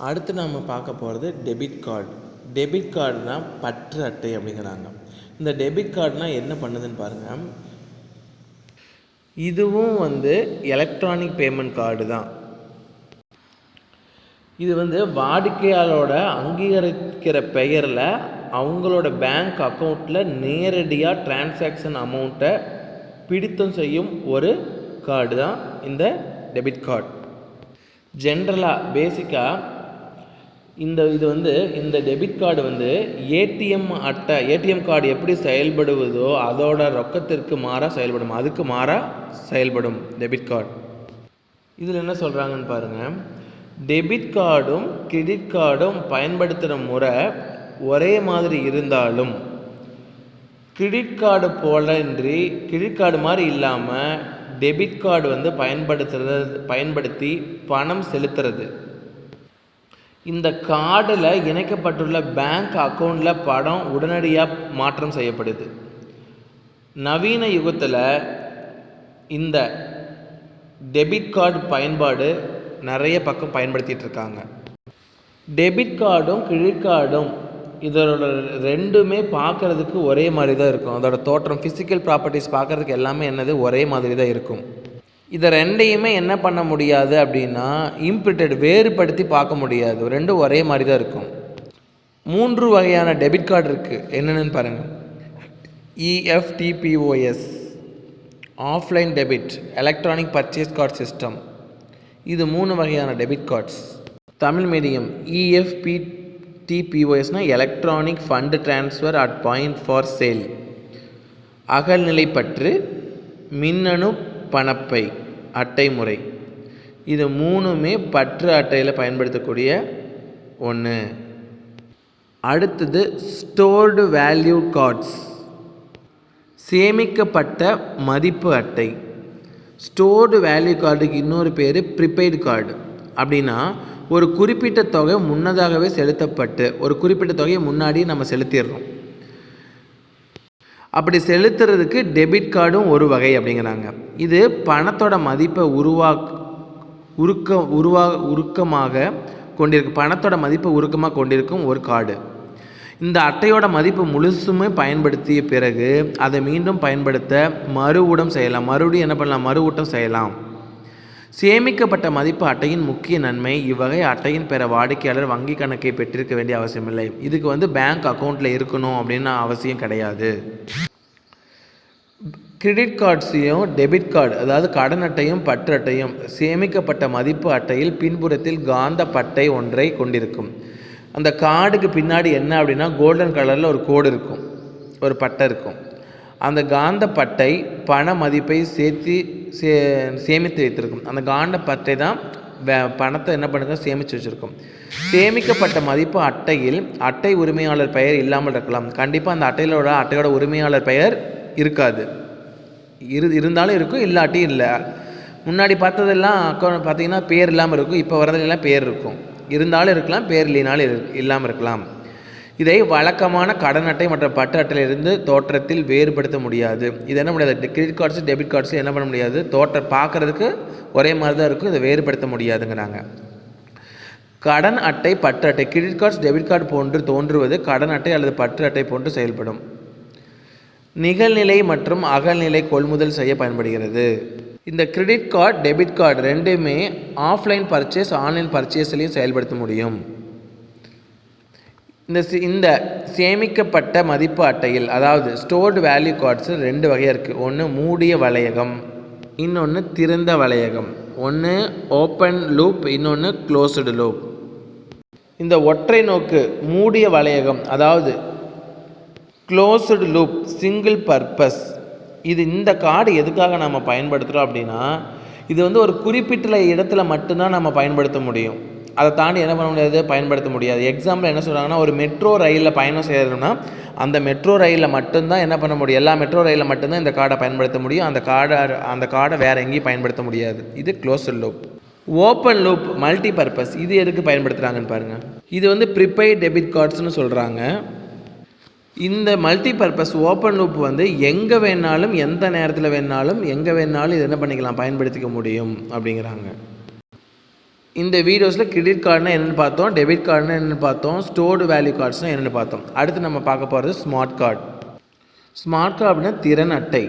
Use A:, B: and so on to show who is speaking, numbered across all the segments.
A: அடுத்து நாம் பார்க்க போகிறது டெபிட் கார்டு. டெபிட் கார்டுனா பற்று அட்டை அப்படிங்கிறாங்க. இந்த டெபிட் கார்டுனா என்ன பண்ணுதுன்னு பாருங்கள். இதுவும் எலக்ட்ரானிக் பேமெண்ட் கார்டு தான். இது வாடிக்கையாளரோட அங்கீகரிக்கிற பெயரில் அவங்களோட பேங்க் அக்கௌண்ட்டில் நேரடியாக டிரான்சாக்ஷன் அமௌண்ட்டை பிடித்தம் செய்யும் ஒரு கார்டு தான் இந்த டெபிட் கார்டு. ஜென்ரலாக பேசிக்காக இந்த டெபிட் கார்டு ஏடிஎம் கார்டு எப்படி செயல்படுவதோ அதோட ரொக்கத்திற்கு மாறாக செயல்படும், அதுக்கு மாறாக செயல்படும் டெபிட் கார்டு. இதில் என்ன சொல்கிறாங்கன்னு பாருங்கள். டெபிட் கார்டும் கிரெடிட் கார்டும் பயன்படுத்துகிற முறை ஒரே மாதிரி இருந்தாலும் கிரெடிட் கார்டு கிரெடிட் கார்டு மாதிரி இல்லாமல் டெபிட் கார்டு பயன்படுத்தி பணம் செலுத்துறது. இந்த கார்டில் இணைக்கப்பட்டுள்ள பேங்க் அக்கௌண்ட்டில் பணம் உடனடியாக மாற்றம் செய்யப்படுது. நவீன யுகத்தில் இந்த டெபிட் கார்டு பயன்பாடு நிறைய பக்கம் பயன்படுத்திகிட்டு இருக்காங்க. டெபிட் கார்டும் கிரெடிட் கார்டும் இதோட ரெண்டுமே பார்க்குறதுக்கு ஒரே மாதிரி தான் இருக்கும். அதோட தோற்றம், ஃபிசிக்கல் ப்ராப்பர்ட்டிஸ் பார்க்குறதுக்கு எல்லாமே ஒரே மாதிரி தான் இருக்கும். இதை ரெண்டையுமே என்ன பண்ண முடியாது அப்படின்னா வேறுபடுத்தி பார்க்க முடியாது. ரெண்டும் ஒரே மாதிரி தான் இருக்கும். 3 வகையான டெபிட் கார்டு இருக்குது. என்னென்னு பாருங்கள். EFTPOS, offline debit, electronic purchase card system. இது 3 வகையான டெபிட் கார்ட்ஸ். தமிழ் மீடியம். EFTPOSனால் electronic fund transfer at point for sale. அகல்நிலைப்பற்று, மின்னணு பணப்பை அட்டை முறை. இது 3மே பற்று அட்டையில் பயன்படுத்தக்கூடிய ஒன்று. அடுத்தது ஸ்டோர்டு வேல்யூ கார்ட்ஸ், சேமிக்கப்பட்ட மதிப்பு அட்டை. ஸ்டோர்டு வேல்யூ கார்டுக்கு இன்னொரு பேர் ப்ரீபெய்டு கார்டு. அப்படின்னா ஒரு குறிப்பிட்ட தொகை முன்னதாகவே செலுத்தப்பட்டு ஒரு குறிப்பிட்ட தொகையை முன்னாடியே நம்ம செலுத்திடுறோம். அப்படி செலுத்துறதுக்கு டெபிட் கார்டும் ஒரு வகை அப்படிங்கிறாங்க. இது பணத்தோட மதிப்பை உருக்கமாக கொண்டிருக்கும் ஒரு கார்டு. இந்த அட்டையோட மதிப்பு முழுசுமே பயன்படுத்திய பிறகு அதை மீண்டும் பயன்படுத்த மறுவூட்டம் செய்யலாம். சேமிக்கப்பட்ட மதிப்பு அட்டையின் முக்கிய நன்மை. இவ்வகை அட்டையின் பெற வாடிக்கையாளர் வங்கி கணக்கை பெற்றிருக்க வேண்டிய அவசியமில்லை. இதுக்கு பேங்க் அக்கௌண்ட்டில் இருக்கணும் அப்படின்னு அவசியம் கிடையாது. கிரெடிட் கார்ட்ஸையும் டெபிட் கார்டு, அதாவது கடன் அட்டையும் பற்று அட்டையும் சேமிக்கப்பட்ட மதிப்பு அட்டையில் பின்புறத்தில் காந்த பட்டை ஒன்றை கொண்டிருக்கும். அந்த கார்டுக்கு பின்னாடி என்ன அப்படின்னா கோல்டன் கலரில் ஒரு கோடு இருக்கும், ஒரு பட்டை இருக்கும். அந்த காந்த பட்டை பண மதிப்பை சேமித்து வைத்திருக்கும். அந்த காந்த பட்டை தான் பணத்தை என்ன பண்ணுங்க சேமித்து வச்சுருக்கும். சேமிக்கப்பட்ட மதிப்பு அட்டையில் அட்டை உரிமையாளர் பெயர் இல்லாமல் இருக்கலாம். கண்டிப்பாக அந்த அட்டையோட உரிமையாளர் பெயர் இருக்காது. இருந்தாலும் இருக்கும், இல்லாட்டி இல்லை. முன்னாடி பார்த்ததெல்லாம் அக்கௌண்ட் பார்த்தீங்கன்னா பேர் இல்லாமல் இருக்கும். இப்போ வரதெல்லாம் பேர் இருக்கும், இருந்தாலும் இருக்கலாம், பேர் இல்லைனாலும் இல்லாமல் இருக்கலாம். இதை வழக்கமான கடன் அட்டை மற்றும் பற்று அட்டையிலிருந்து தோற்றத்தில் வேறுபடுத்த முடியாது. இது என்ன முடியாது, கிரெடிட் கார்ட்ஸு டெபிட் கார்ட்ஸு என்ன பண்ண முடியாது, பார்க்குறதுக்கு ஒரே மாதிரி தான் இருக்கும், இதை வேறுபடுத்த முடியாதுங்கிறாங்க. கடன் அட்டை பற்று அட்டை. கிரெடிட் கார்ட்ஸ் டெபிட் கார்டு போன்று தோன்றுவது கடன் அட்டை அல்லது பற்று அட்டை போன்று செயல்படும். நிகழ்நிலை மற்றும் அகல்நிலை கொள்முதல் செய்ய பயன்படுகிறது. இந்த கிரெடிட் கார்டு டெபிட் கார்டு ரெண்டுமே ஆஃப்லைன் பர்ச்சேஸ், ஆன்லைன் பர்ச்சேஸ்லையும் செயல்படுத்த முடியும். இந்த சேமிக்கப்பட்ட மதிப்பு அட்டையில், அதாவது ஸ்டோர்டு வேல்யூ கார்ட்ஸு 2 வகையாக இருக்குது. ஒன்று மூடிய வளையகம், இன்னொன்று திறந்த வளையகம். ஒன்று ஓப்பன் லூப், இன்னொன்று க்ளோஸ்டு லூப். இந்த ஒற்றை நோக்கு மூடிய வளையகம், அதாவது க்ளோஸ்டு லூப், சிங்கிள் பர்பஸ். இந்த கார்டு எதுக்காக நம்ம பயன்படுத்துகிறோம் அப்படின்னா, இது ஒரு குறிப்பிட்ட இடத்துல மட்டும்தான் நம்ம பயன்படுத்த முடியும். அதை தாண்டி என்ன பண்ண முடியாது, பயன்படுத்த முடியாது. எக்ஸாம்பிள் என்ன சொல்கிறாங்கன்னா, ஒரு மெட்ரோ ரயிலில் பயணம் செய்யணும்னா அந்த மெட்ரோ ரயிலில் மட்டும்தான் என்ன பண்ண முடியும், எல்லா மெட்ரோ ரயிலில் மட்டும்தான் இந்த கார்டை பயன்படுத்த முடியும். அந்த கார்டை வேறு எங்கேயும் பயன்படுத்த முடியாது. இது closed loop. Open loop, multi purpose. இது எதுக்கு பயன்படுத்துகிறாங்கன்னு பாருங்கள். இது ப்ரீபெய்ட் டெபிட் கார்ட்ஸ்னு சொல்கிறாங்க. இந்த மல்டி பர்பஸ் ஓப்பன் லூப் எங்கே வேணாலும், எந்த நேரத்தில் வேணாலும், எங்கே வேணாலும் இது என்ன பண்ணிக்கலாம், பயன்படுத்திக்க முடியும் அப்படிங்கிறாங்க. இந்த வீடியோஸில் கிரெடிட் கார்டுனா என்னென்னு பார்த்தோம், டெபிட் கார்டுனா என்னென்னு பார்த்தோம், ஸ்டோர்டு வேல்யூ கார்ட்ஸ்னால் என்னென்னு பார்த்தோம். அடுத்து நம்ம பார்க்க போகிறது ஸ்மார்ட் கார்டு. ஸ்மார்ட் கார்டு அப்படின்னா திறன் அட்டை.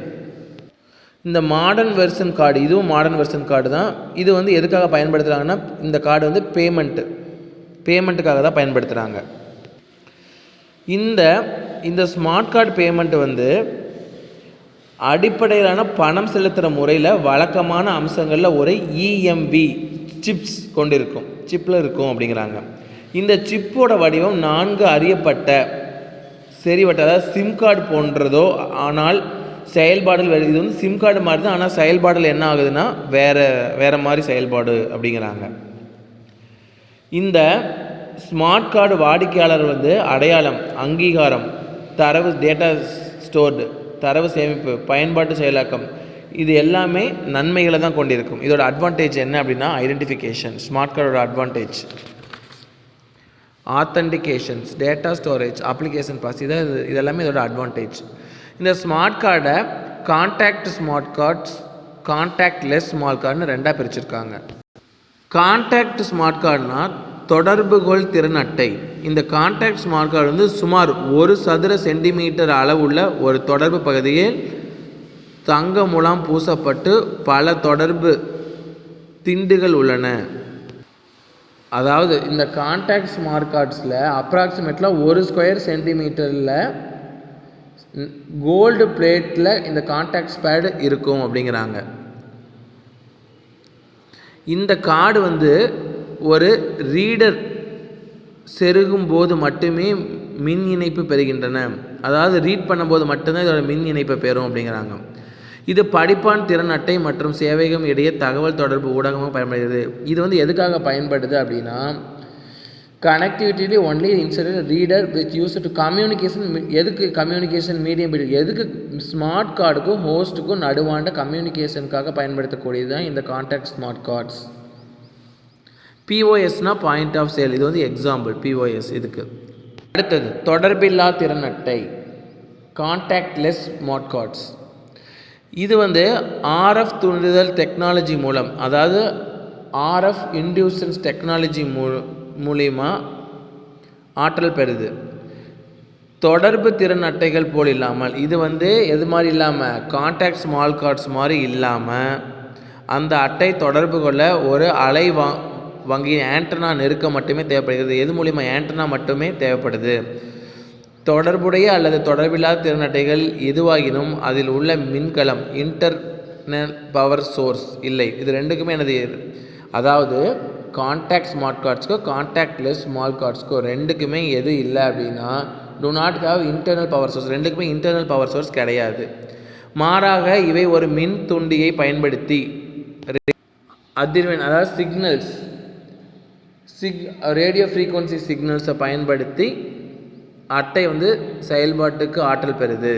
A: இந்த மாடர்ன் வெர்ஷன் கார்டு, இதுவும் மாடர்ன் வெர்ஷன் கார்டு தான். இது வந்து எதுக்காக பயன்படுத்துகிறாங்கன்னா, இந்த கார்டு வந்து பேமெண்ட்டுக்காக தான் பயன்படுத்துகிறாங்க. இந்த ஸ்மார்ட் கார்டு பேமெண்ட் வந்து அடிப்படையிலான பணம் செலுத்துகிற முறையில் வழக்கமான அம்சங்களில் ஒரு இஎம்வி சிப்ஸ் கொண்டிருக்கும், சிப்பில் இருக்கும் அப்படிங்கிறாங்க. இந்த சிப்போட வடிவம் 4 அறியப்பட்ட சரிவட்ட, அதாவது சிம் கார்டு போன்றதோ, ஆனால் செயல்பாடுகள் இது வந்து சிம் கார்டு மாதிரி தான், ஆனால் செயல்பாடுகள் என்ன ஆகுதுன்னா வேறு மாதிரி செயல்பாடு அப்படிங்கிறாங்க. இந்த ஸ்மார்ட் கார்டு வாடிக்கையாளர் வந்து அடையாளம், அங்கீகாரம், தரவு டேட்டா ஸ்டோர்டு, தரவு சேமிப்பு, பயன்பாட்டு செயலாக்கம், இது எல்லாமே நன்மைகளை தான் கொண்டிருக்கும். இதோட அட்வான்டேஜ் என்ன அப்படின்னா ஐடென்டிஃபிகேஷன், ஸ்மார்ட் கார்டோட advantage, authentications, data storage, application pass, இதெல்லாமே இதோட அட்வான்டேஜ். இந்த ஸ்மார்ட் கார்டை contact smart cards, contactless smart கார்டுன்னு 2ஆக பிரிச்சிருக்காங்க. கான்டாக்ட் ஸ்மார்ட் கார்டுனா தொடர்புகொள் திறன் அட்டை. இந்த கான்டாக்ட் ஸ்மார்ட் கார்டு வந்து சுமார் 1 சதுர சென்டிமீட்டர் அளவுள்ள ஒரு தொடர்பு பகுதியில் தங்க முலாம் பூசப்பட்டு பல தொடர்பு திண்டுகள் உள்ளன. அதாவது இந்த கான்டாக்ட் ஸ்மார்ட் கார்ட்ஸில் அப்ராக்சிமேட்லாக 1 ஸ்கொயர் சென்டிமீட்டரில் கோல்டு பிளேட்டில் இந்த கான்டாக்ட் பேட் இருக்கும் அப்படிங்கிறாங்க. இந்த கார்டு வந்து ஒரு ரீடர் செருகும் போது மட்டுமே மின் இணைப்பு பெறுகின்றன. அதாவது ரீட் பண்ணும்போது மட்டும்தான் இதோட மின் இணைப்பை பெறும் அப்படிங்கிறாங்க. இது படிப்பான் திறன் அட்டை மற்றும் சேவைகம் இடையே தகவல் தொடர்பு ஊடகமாக பயன்படுகிறது. இது வந்து எதுக்காக பயன்படுது அப்படின்னா, connectivity only insert reader which use to communication. எதுக்கு கம்யூனிகேஷன் மீடியம், எதுக்கு ஸ்மார்ட் கார்டுக்கும் ஹோஸ்ட்டுக்கும் நடுவாண்ட கம்யூனிகேஷனுக்காக பயன்படுத்தக்கூடியது தான் இந்த கான்டாக்ட் ஸ்மார்ட் கார்ட்ஸ். பிஓஎஸ்னா பாயிண்ட் ஆஃப் சேல், இது வந்து எக்ஸாம்பிள் பிஓஎஸ் இதுக்கு. அடுத்தது தொடர்பில்லா திறன் அட்டை, கான்டாக்ட்லெஸ் ஸ்மார்ட் கார்ட்ஸ். இது வந்து ஆர்எஃப் தூண்டுதல் டெக்னாலஜி மூலம், அதாவது ஆர்எஃப் இன்டியூசன்ஸ் டெக்னாலஜி மூலிமா ஆற்றல் பெறுது. தொடர்பு திறன் அட்டைகள் போல் இல்லாமல், இது வந்து எது மாதிரி இல்லாமல், கான்டாக்ட் ஸ்மால் கார்ட்ஸ் மாதிரி இல்லாமல், அந்த அட்டை தொடர்பு கொள்ள ஒரு அலை வங்கி ஆண்டனா நெருக்க மட்டுமே தேவைப்படுகிறது. எது மூலிமா, ஆண்டனா மட்டுமே தேவைப்படுது. தொடர்புடைய அல்லது தொடர்பில்லாத திறன் அட்டைகள் எதுவாகினும் அதில் உள்ள மின்கலம் இன்டர்னல் பவர் சோர்ஸ் இல்லை. இது ரெண்டுக்குமே என்னது, அதாவது கான்டாக்ட் ஸ்மார்ட் கார்ட்ஸ்க்கோ கான்டாக்ட்லெஸ் ஸ்மால் கார்ட்ஸ்க்கோ ரெண்டுக்குமே எது இல்லை அப்படின்னா, to not have internal power source. ரெண்டுக்குமே இன்டர்னல் பவர் சோர்ஸ் கிடையாது. மாறாக இவை ஒரு மின் துண்டியை பயன்படுத்தி அதிர்வெண், அதாவது சிக்னல்ஸ், ரேடியோ ஃப்ரீக்வன்சி சிக்னல்ஸை பயன்படுத்தி அட்டை வந்து செயல்பாட்டுக்கு ஆற்றல் பெறுது.